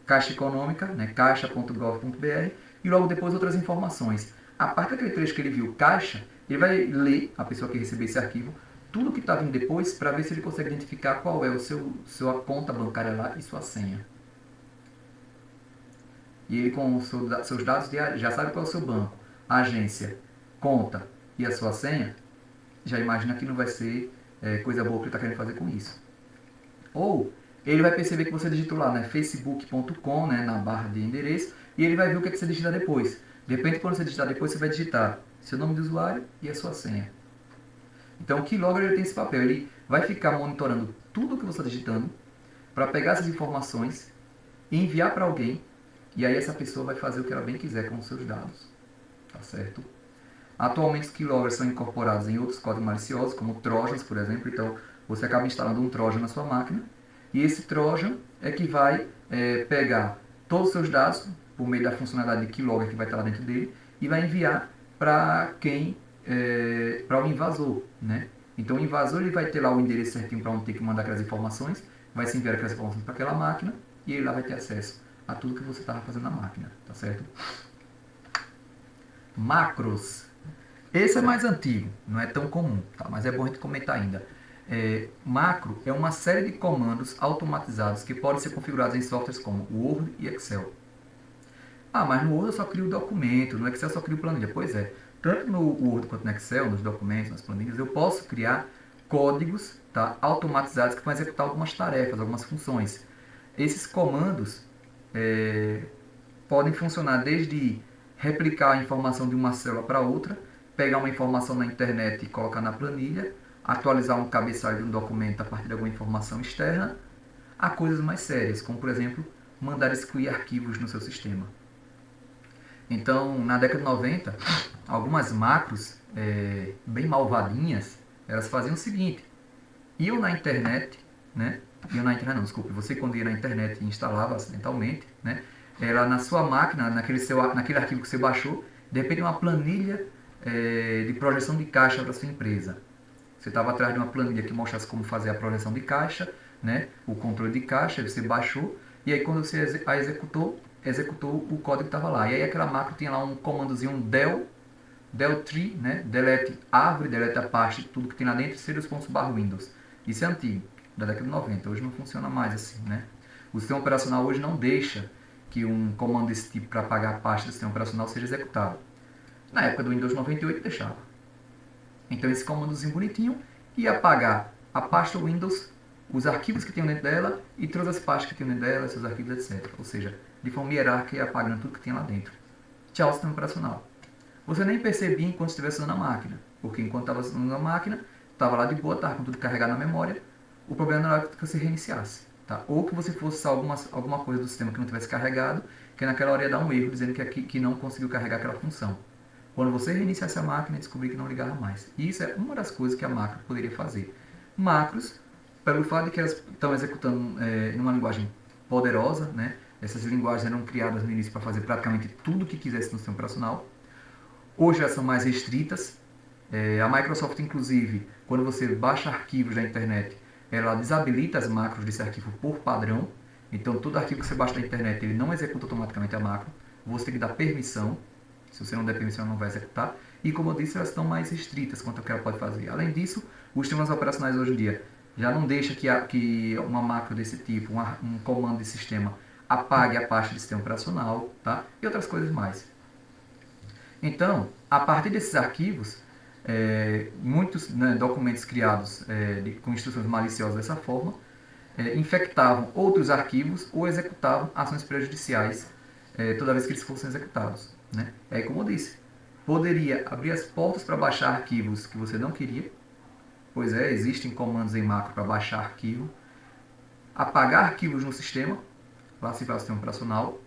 Caixa Econômica, né, caixa.gov.br, e logo depois outras informações. A partir daquele trecho que ele viu, Caixa, ele vai ler, a pessoa que receber esse arquivo, tudo que está vindo depois, para ver se ele consegue identificar qual é sua conta bancária lá e sua senha. E ele, com os seus dados, já sabe qual é o seu banco, a agência, conta e a sua senha, já imagina que não vai ser coisa boa que ele está querendo fazer com isso. Ou ele vai perceber que você digitou lá, né, facebook.com, né, na barra de endereço, e ele vai ver o que, é que você digita depois. De repente, quando você digitar depois, você vai digitar seu nome de usuário e a sua senha. Então, o Keylogger ele tem esse papel, ele vai ficar monitorando tudo o que você está digitando, para pegar essas informações e enviar para alguém, e aí essa pessoa vai fazer o que ela bem quiser com os seus dados. Tá certo? Atualmente, os keyloggers são incorporados em outros códigos maliciosos, como trojans, por exemplo. Então, você acaba instalando um trojan na sua máquina, e esse trojan é que vai pegar todos os seus dados, por meio da funcionalidade de keylogger que vai estar lá dentro dele, e vai enviar para quem, para o invasor, né? Então, o invasor ele vai ter lá o endereço certinho para onde tem que mandar aquelas informações, vai se enviar aquelas informações para aquela máquina, e ele lá vai ter acesso a tudo que você estava fazendo na máquina, tá certo? Macros. Esse é mais antigo, não é tão comum, tá? Mas é bom a gente comentar ainda. Macro é uma série de comandos automatizados que podem ser configurados em softwares como Word e Excel. Ah, mas no Word eu só crio documento, no Excel eu só crio planilha. Pois é, tanto no Word quanto no Excel, nos documentos, nas planilhas, eu posso criar códigos, tá, automatizados que vão executar algumas tarefas, algumas funções. Esses comandos podem funcionar desde replicar a informação de uma célula para outra, pegar uma informação na internet e colocar na planilha, atualizar um cabeçalho de um documento a partir de alguma informação externa, a coisas mais sérias, como por exemplo, mandar excluir arquivos no seu sistema. Então, na década de 90, algumas macros bem malvadinhas, elas faziam o seguinte: iam na internet, né? Iam na internet, não, desculpe, você quando ia na internet e instalava acidentalmente, né? Ela na sua máquina, naquele arquivo que você baixou, de repente uma planilha de projeção de caixa para sua empresa. Você estava atrás de uma planilha que mostrasse como fazer a projeção de caixa, né? O controle de caixa, você baixou, e aí quando você a executou o código que estava lá. E aí aquela macro tinha lá um comandozinho, um del tree, né? Delete árvore, delete a pasta, tudo que tem lá dentro, /Windows. Isso é antigo, da década de 90, hoje não funciona mais assim, né? O sistema operacional hoje não deixa que um comando desse tipo para apagar a pasta do sistema operacional seja executado. Na época do Windows 98 deixava. Então esse comandozinho bonitinho ia apagar a pasta Windows, os arquivos que tinham dentro dela e todas as pastas que tinham dentro dela, seus arquivos, etc. Ou seja, de forma hierárquica ia apagando tudo que tinha lá dentro. Tchau, sistema operacional. Você nem percebia enquanto estivesse usando a máquina, porque enquanto estava usando a máquina, estava lá de boa, estava com tudo carregado na memória, o problema não era que você reiniciasse. Tá? Ou que você fosse alguma coisa do sistema que não tivesse carregado, que naquela hora ia dar um erro dizendo que não conseguiu carregar aquela função. Quando você reiniciasse a máquina, descobrir que não ligava mais. E isso é uma das coisas que a macro poderia fazer. Macros, pelo fato de que elas estão executando numa linguagem poderosa, né? Essas linguagens eram criadas no início para fazer praticamente tudo o que quisesse no sistema operacional. Hoje elas são mais restritas. A Microsoft, inclusive, quando você baixa arquivos da internet, ela desabilita as macros desse arquivo por padrão. Então, todo arquivo que você baixa da internet, ele não executa automaticamente a macro. Você tem que dar permissão. Se você não der permissão, não vai executar. E como eu disse, elas estão mais restritas quanto ao que ela pode fazer. Além disso, os sistemas operacionais hoje em dia já não deixa que uma macro desse tipo, um comando de sistema, apague a pasta de sistema operacional, tá? E outras coisas mais. Então, a partir desses arquivos, muitos, né, documentos criados com instruções maliciosas dessa forma, infectavam outros arquivos ou executavam ações prejudiciais toda vez que eles fossem executados. Né? Como eu disse, poderia abrir as portas para baixar arquivos que você não queria, pois existem comandos em macro para baixar arquivo, apagar arquivos no sistema, classificar o sistema operacional,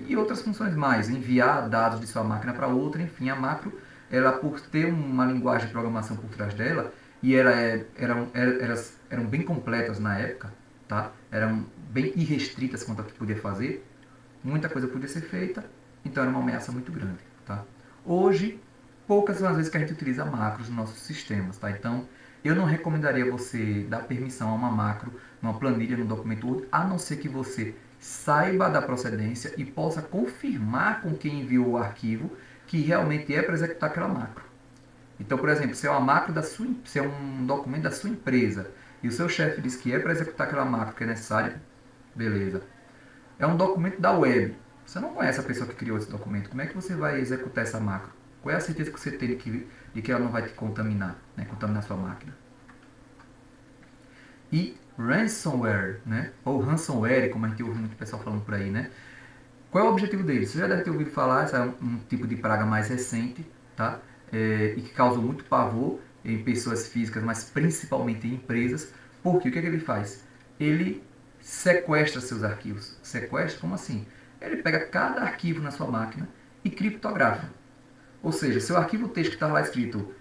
e outras funções mais, enviar dados de sua máquina para outra, enfim, a macro, ela por ter uma linguagem de programação por trás dela, e eram bem completas na época, tá? Eram bem irrestritas quanto ao que podia fazer, muita coisa podia ser feita, então era uma ameaça muito grande. Tá? Hoje, poucas são as vezes que a gente utiliza macros nos nossos sistemas. Tá? Então, eu não recomendaria você dar permissão a uma macro, numa planilha, num documento Word, a não ser que você saiba da procedência e possa confirmar com quem enviou o arquivo que realmente é para executar aquela macro. Então, por exemplo, se é uma macro se é um documento da sua empresa e o seu chefe diz que é para executar aquela macro que é necessária, beleza. É um documento da web. Você não conhece a pessoa que criou esse documento. Como é que você vai executar essa macro? Qual é a certeza que você tem de que ela não vai te contaminar, né? Contaminar sua máquina? E ransomware, né? Ou ransomware, como a gente ouve muito pessoal falando por aí, né? Qual é o objetivo dele? Você já deve ter ouvido falar, esse é um tipo de praga mais recente, tá? E que causou muito pavor em pessoas físicas, mas principalmente em empresas. Porque o que ele faz? Ele sequestra seus arquivos. Sequestra? Como assim? Ele pega cada arquivo na sua máquina e criptografa. Ou seja, seu arquivo texto que está lá escrito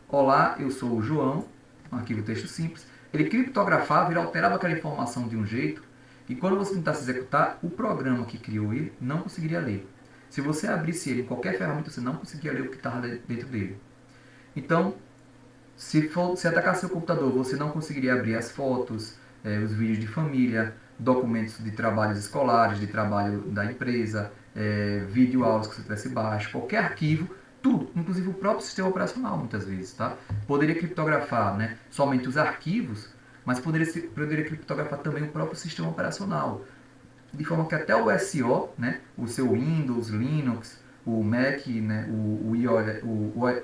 Olá, eu sou o João, um arquivo texto simples, ele criptografava, ele alterava aquela informação de um jeito e quando você tentasse executar, o programa que criou ele não conseguiria ler. Se você abrisse ele em qualquer ferramenta, você não conseguiria ler o que estava dentro dele. Então, se atacar seu computador, você não conseguiria abrir as fotos, os vídeos de família, documentos de trabalhos escolares, de trabalho da empresa, vídeo-aulas que você tivesse baixo, qualquer arquivo, tudo, inclusive o próprio sistema operacional, muitas vezes. Tá? Poderia criptografar, né, somente os arquivos, mas poderia criptografar também o próprio sistema operacional. De forma que até o SO, né, o seu Windows, Linux, o Mac, né, o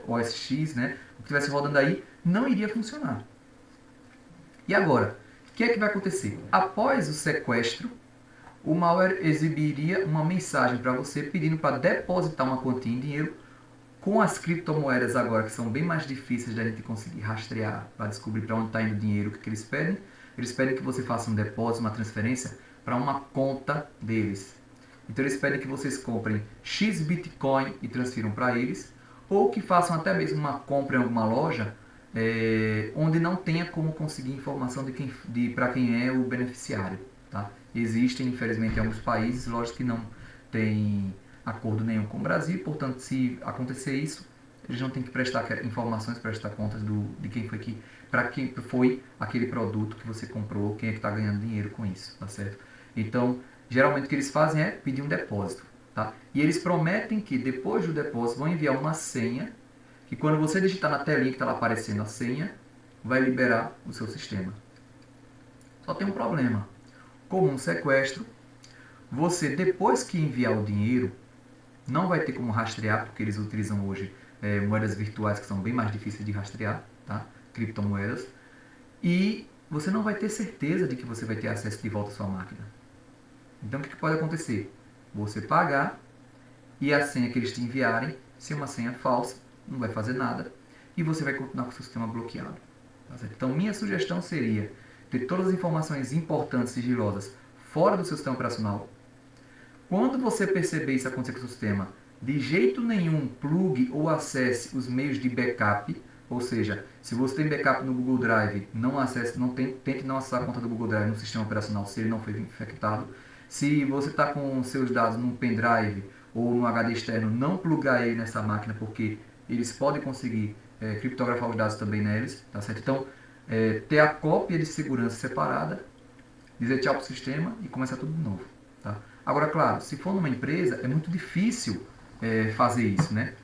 OS X, né, o que estivesse rodando aí, não iria funcionar. E agora, o que é que vai acontecer? Após o sequestro, o malware exibiria uma mensagem para você pedindo para depositar uma quantia em dinheiro com as criptomoedas agora, que são bem mais difíceis da gente conseguir rastrear para descobrir para onde está indo o dinheiro, o que eles pedem. Eles pedem que você faça um depósito, uma transferência para uma conta deles. Então eles pedem que vocês comprem X Bitcoin e transfiram para eles, ou que façam até mesmo uma compra em alguma loja onde não tenha como conseguir informação para quem é o beneficiário. Tá? Existem, infelizmente, em alguns países lojas que não têm acordo nenhum com o Brasil, portanto, se acontecer isso, eles não têm que prestar informações, prestar contas de quem foi para quem foi aquele produto que você comprou, quem é que está ganhando dinheiro com isso, tá certo? Então, geralmente o que eles fazem é pedir um depósito, tá? E eles prometem que depois do depósito vão enviar uma senha, que quando você digitar na telinha que está lá aparecendo a senha, vai liberar o seu sistema. Só tem um problema. Como um sequestro, você depois que enviar o dinheiro, não vai ter como rastrear, porque eles utilizam hoje moedas virtuais que são bem mais difíceis de rastrear, tá? Criptomoedas. E você não vai ter certeza de que você vai ter acesso de volta à sua máquina. Então o que pode acontecer? Você pagar e a senha que eles te enviarem ser uma senha falsa, não vai fazer nada e você vai continuar com o seu sistema bloqueado. Tá certo? Então minha sugestão seria ter todas as informações importantes e sigilosas fora do seu sistema operacional. Quando você perceber isso acontecer com o seu sistema, de jeito nenhum plugue ou acesse os meios de backup, ou seja, se você tem backup no Google Drive, tente não acessar a conta do Google Drive no sistema operacional se ele não foi infectado. Se você está com seus dados num pendrive ou no HD externo, não plugar ele nessa máquina, porque eles podem conseguir criptografar os dados também neles, tá certo? Então, ter a cópia de segurança separada, dizer tchau para o sistema e começar tudo de novo. Tá? Agora, claro, se for numa empresa, é muito difícil fazer isso, né?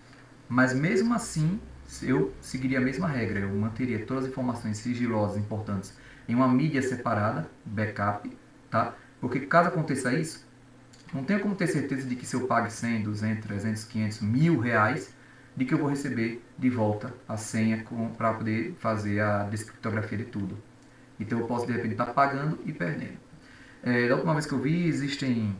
Mas mesmo assim, eu seguiria a mesma regra, eu manteria todas as informações sigilosas importantes em uma mídia separada, backup, tá? Porque caso aconteça isso, não tenho como ter certeza de que se eu pague 100, 200, 300, 500, R$ 1.000, de que eu vou receber de volta a senha para poder fazer a descriptografia de tudo. Então eu posso de repente estar pagando e perdendo. Da última vez que eu vi, existem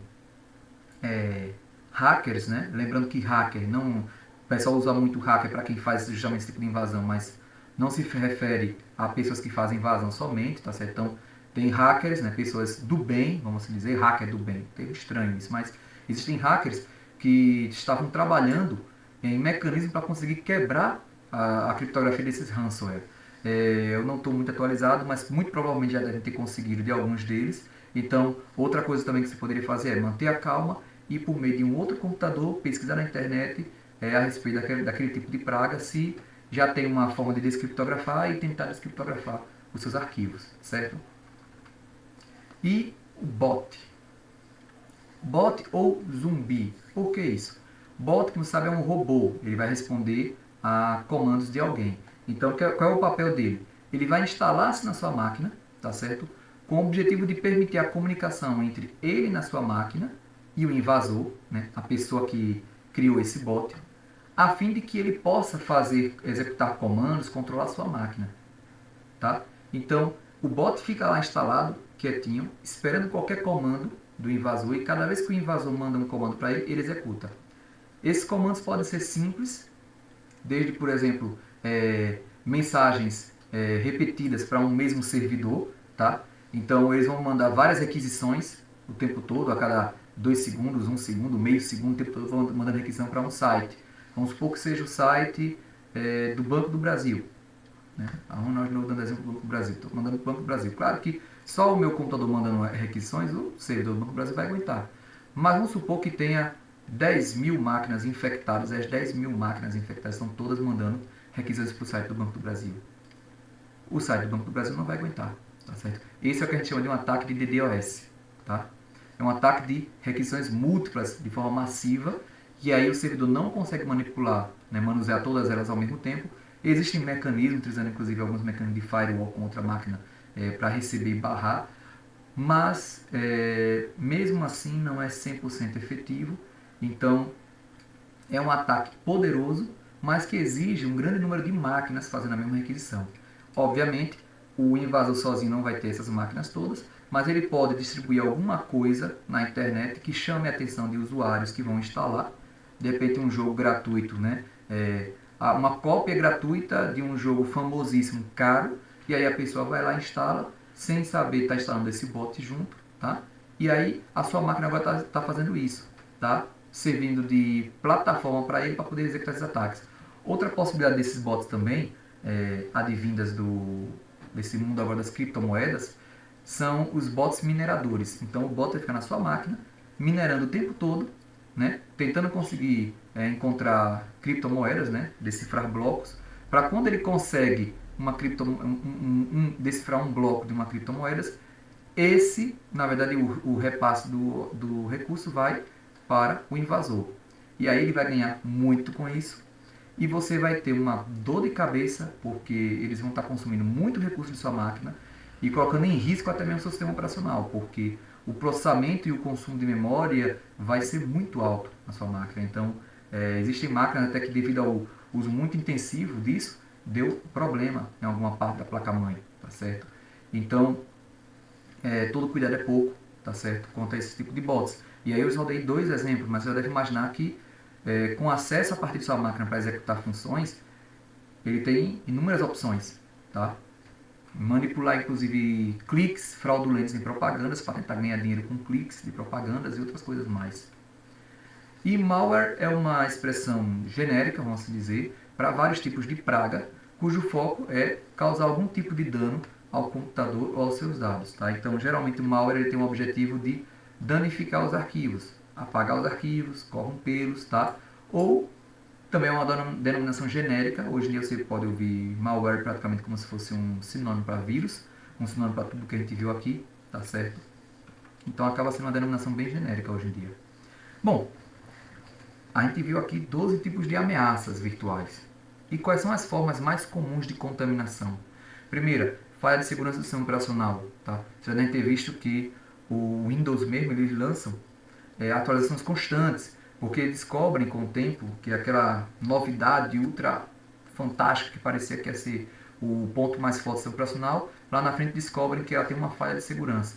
hackers, né? Lembrando que hacker não. O pessoal usa muito hacker para quem faz justamente esse tipo de invasão, mas não se refere a pessoas que fazem invasão somente, tá certo? Então, tem hackers, né? Pessoas do bem, vamos assim dizer, hacker do bem. Tem estranho isso, mas existem hackers que estavam trabalhando em mecanismos para conseguir quebrar a criptografia desses ransomware. Eu não estou muito atualizado, mas muito provavelmente já devem ter conseguido de alguns deles. Então, outra coisa também que você poderia fazer é manter a calma e, por meio de um outro computador, pesquisar na internet a respeito daquele tipo de praga, se já tem uma forma de descriptografar e tentar descriptografar os seus arquivos, certo? E o bot. Bot ou zumbi. Por que isso? Bot, como você sabe, é um robô. Ele vai responder a comandos de alguém. Então, qual é o papel dele? Ele vai instalar-se na sua máquina, tá certo? Com o objetivo de permitir a comunicação entre ele na sua máquina e o invasor, né? A pessoa que criou esse bot, a fim de que ele possa executar comandos, controlar a sua máquina, tá? Então, o bot fica lá instalado, quietinho, esperando qualquer comando do invasor, e cada vez que o invasor manda um comando para ele, ele executa. Esses comandos podem ser simples, desde, por exemplo, mensagens repetidas para um mesmo servidor, tá? Então, eles vão mandar várias requisições o tempo todo, a cada 2 segundos, 1 segundo, meio segundo, o tempo todo vão mandando requisição para um site. Vamos supor que seja o site do Banco do Brasil. Né? Nós não dando exemplo do Banco do Brasil, estou mandando para o Banco do Brasil. Claro que só o meu computador mandando requisições, o servidor do Banco do Brasil vai aguentar. Mas vamos supor que tenha 10.000 máquinas infectadas, as 10.000 máquinas infectadas estão todas mandando requisições para o site do Banco do Brasil. O site do Banco do Brasil não vai aguentar, tá certo? Esse é o que a gente chama de um ataque de DDoS, tá? É um ataque de requisições múltiplas de forma massiva, e aí o servidor não consegue manipular, né, manusear todas elas ao mesmo tempo. Existem mecanismos, utilizando inclusive alguns mecanismos de firewall com outra máquina para receber e barrar, mas mesmo assim não é 100% efetivo. Então é um ataque poderoso, mas que exige um grande número de máquinas fazendo a mesma requisição. Obviamente, o invasor sozinho não vai ter essas máquinas todas, mas ele pode distribuir alguma coisa na internet que chame a atenção de usuários que vão instalar. De repente, um jogo gratuito, né? Uma cópia gratuita de um jogo famosíssimo, caro, e aí a pessoa vai lá e instala, sem saber estar instalando esse bot junto, tá? E aí a sua máquina vai estar fazendo isso, tá? Servindo de plataforma para ele para poder executar esses ataques. Outra possibilidade desses bots também, advindas desse mundo agora das criptomoedas, são os bots mineradores. Então o bot vai ficar na sua máquina, minerando o tempo todo, né, tentando conseguir encontrar criptomoedas, né, decifrar blocos, para quando ele consegue decifrar um bloco de uma criptomoeda, na verdade, o repasse do recurso vai para o invasor. E aí ele vai ganhar muito com isso. E você vai ter uma dor de cabeça, porque eles vão estar consumindo muito recurso de sua máquina e colocando em risco até mesmo o seu sistema operacional, porque o processamento e o consumo de memória vai ser muito alto na sua máquina. Então, existem máquinas até que, devido ao uso muito intensivo disso, deu problema em alguma parte da placa-mãe, tá certo? Então, todo cuidado é pouco, tá certo? Quanto a esse tipo de bots. E aí eu só dei 2 exemplos, mas você deve imaginar que com acesso a partir de sua máquina para executar funções, ele tem inúmeras opções, tá? Manipular inclusive cliques fraudulentos em propagandas para tentar ganhar dinheiro com cliques de propagandas e outras coisas mais. E malware é uma expressão genérica, vamos assim dizer, para vários tipos de praga, cujo foco é causar algum tipo de dano ao computador ou aos seus dados. Tá? Então, geralmente, o malware ele tem o objetivo de danificar os arquivos, apagar os arquivos, corrompê-los, tá? Ou também é uma denominação genérica. Hoje em dia você pode ouvir malware praticamente como se fosse um sinônimo para vírus, um sinônimo para tudo que a gente viu aqui, tá certo? Então acaba sendo uma denominação bem genérica hoje em dia. Bom, a gente viu aqui 12 tipos de ameaças virtuais. E quais são as formas mais comuns de contaminação? Primeira, falha de segurança do sistema operacional. Tá? Você já deve ter visto que o Windows mesmo, eles lançam atualizações constantes, porque descobrem com o tempo que aquela novidade ultra fantástica que parecia que ia ser o ponto mais forte do sistema operacional, lá na frente descobrem que ela tem uma falha de segurança.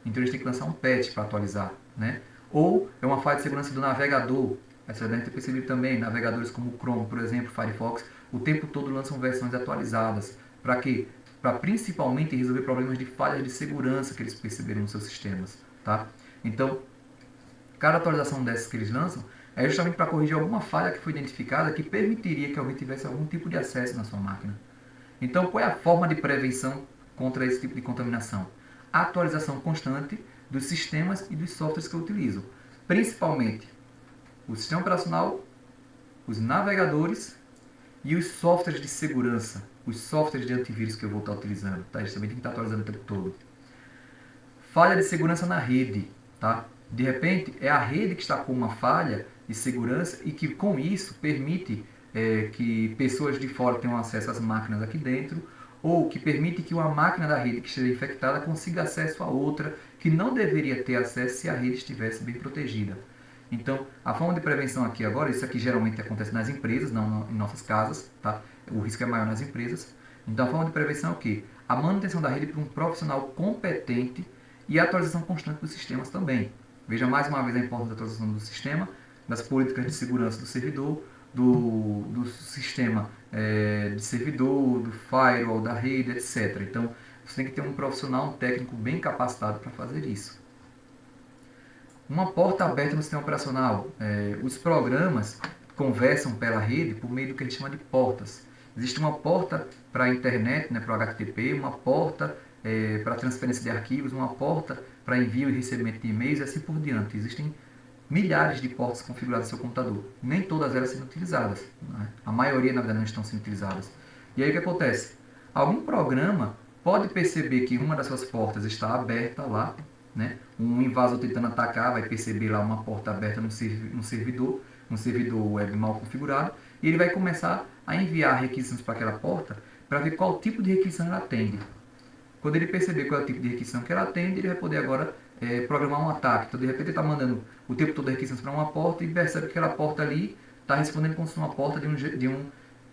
Então eles têm que lançar um patch para atualizar, né? Ou é uma falha de segurança do navegador. Você deve ter percebido também, navegadores como o Chrome, por exemplo, Firefox, o tempo todo lançam versões atualizadas. Para quê? Para principalmente resolver problemas de falhas de segurança que eles perceberam nos seus sistemas, tá? Então, cada atualização dessas que eles lançam é justamente para corrigir alguma falha que foi identificada que permitiria que alguém tivesse algum tipo de acesso na sua máquina. Então, qual é a forma de prevenção contra esse tipo de contaminação? A atualização constante dos sistemas e dos softwares que eu utilizo. Principalmente o sistema operacional, os navegadores e os softwares de segurança, os softwares de antivírus que eu vou estar utilizando. Tá? Eles também tem que estar atualizando o tempo todo. Falha de segurança na rede. Tá? De repente, é a rede que está com uma falha de segurança e que com isso permite que pessoas de fora tenham acesso às máquinas aqui dentro, ou que permite que uma máquina da rede que esteja infectada consiga acesso a outra que não deveria ter acesso se a rede estivesse bem protegida. Então, a forma de prevenção aqui agora, isso aqui geralmente acontece nas empresas, não em nossas casas, tá? O risco é maior nas empresas. Então, a forma de prevenção é o quê? A manutenção da rede por um profissional competente e a atualização constante dos sistemas também. Veja mais uma vez a importância da atualização do sistema, das políticas de segurança do servidor, do sistema de servidor, do firewall, da rede, etc. Então, você tem que ter um profissional, um técnico bem capacitado para fazer isso. Uma porta aberta no sistema operacional. Os programas conversam pela rede por meio do que a gente chama de portas. Existe uma porta para a internet, né, para o HTTP, uma porta para transferência de arquivos, uma porta para envio e recebimento de e-mails e assim por diante. Existem milhares de portas configuradas no seu computador. Nem todas elas sendo utilizadas. Né? A maioria, na verdade, não estão sendo utilizadas. E aí o que acontece? Algum programa pode perceber que uma das suas portas está aberta lá, né? Um invasor tentando atacar vai perceber lá uma porta aberta no servidor, um servidor web mal configurado, e ele vai começar a enviar requisições para aquela porta para ver qual tipo de requisição ela atende. Quando ele perceber qual é o tipo de requisição que ela atende, ele vai poder agora programar um ataque. Então, de repente, ele está mandando o tempo todo requisições para uma porta e percebe que aquela porta ali está respondendo como se uma porta de um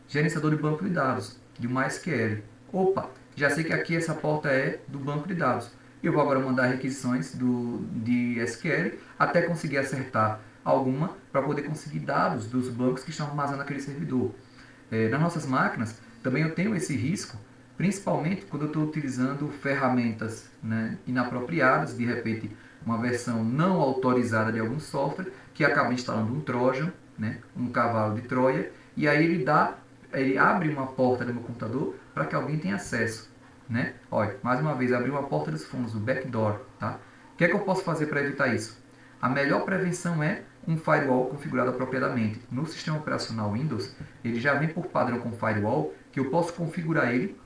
gerenciador de banco de dados, de uma SQL. Opa, já sei que aqui essa porta é do banco de dados. Eu vou agora mandar requisições de SQL até conseguir acertar alguma para poder conseguir dados dos bancos que estão armazenando naquele servidor. Nas nossas máquinas, também eu tenho esse risco, principalmente quando eu estou utilizando ferramentas, né, inapropriadas, de repente uma versão não autorizada de algum software que acaba instalando um Trojan, né, um cavalo de Troia, e aí ele abre uma porta do meu computador para que alguém tenha acesso. Né? Olha, mais uma vez, abrir uma porta dos fundos, o backdoor. Tá? O que é que eu posso fazer para evitar isso? A melhor prevenção é um firewall configurado apropriadamente. No sistema operacional Windows, ele já vem por padrão com firewall, que eu posso configurar ele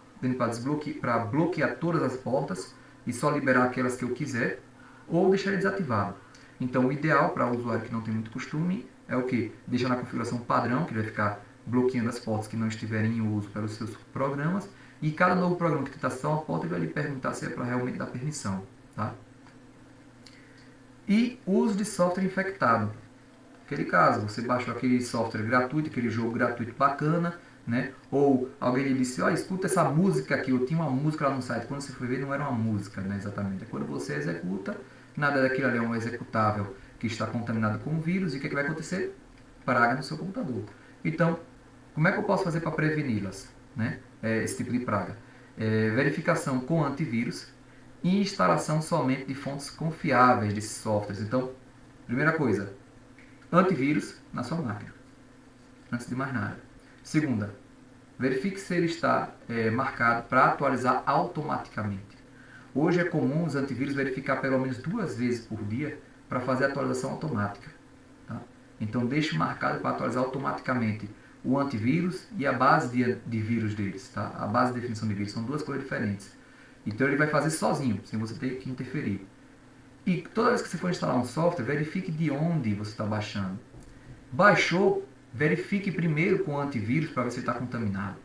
para bloquear todas as portas e só liberar aquelas que eu quiser, ou deixar ele desativado. Então, o ideal para o usuário que não tem muito costume é o que? Deixar na configuração padrão, que ele vai ficar bloqueando as portas que não estiverem em uso para os seus programas, e cada novo programa que tentar acessar uma porta, ele vai lhe perguntar se é para realmente dar permissão. Tá? E uso de software infectado. Aquele caso, você baixou aquele software gratuito, aquele jogo gratuito bacana, né? Ou alguém lhe disse, escuta essa música aqui, eu tinha uma música lá no site. Quando você foi ver, não era uma música, né, exatamente. É quando você executa, nada daquilo ali é um executável que está contaminado com o vírus, e o que, é que vai acontecer? Praga no seu computador. Então, como é que eu posso fazer para preveni-las? Né? Esse tipo de praga. Verificação com antivírus e instalação somente de fontes confiáveis desses softwares. Então, primeira coisa, antivírus na sua máquina, antes de mais nada. Segunda, verifique se ele está marcado para atualizar automaticamente. Hoje é comum os antivírus verificar pelo menos 2 vezes por dia para fazer a atualização automática. Tá? Então, deixe marcado para atualizar automaticamente o antivírus e a base de vírus deles. Tá? A base de definição de vírus são 2 coisas diferentes. Então ele vai fazer sozinho, sem você ter que interferir. E toda vez que você for instalar um software, verifique de onde você está baixando. Baixou verifique primeiro com o antivírus para ver se está contaminado.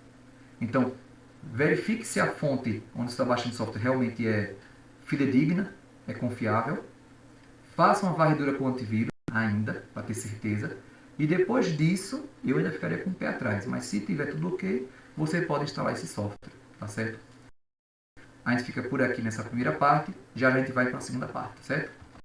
Então, verifique se a fonte onde você está baixando o software realmente é fidedigna, é confiável. Faça uma varredura com o antivírus ainda, para ter certeza. E depois disso, eu ainda ficaria com o pé atrás. Mas se tiver tudo ok, você pode instalar esse software, tá certo? A gente fica por aqui nessa primeira parte, já a gente vai para a segunda parte, certo?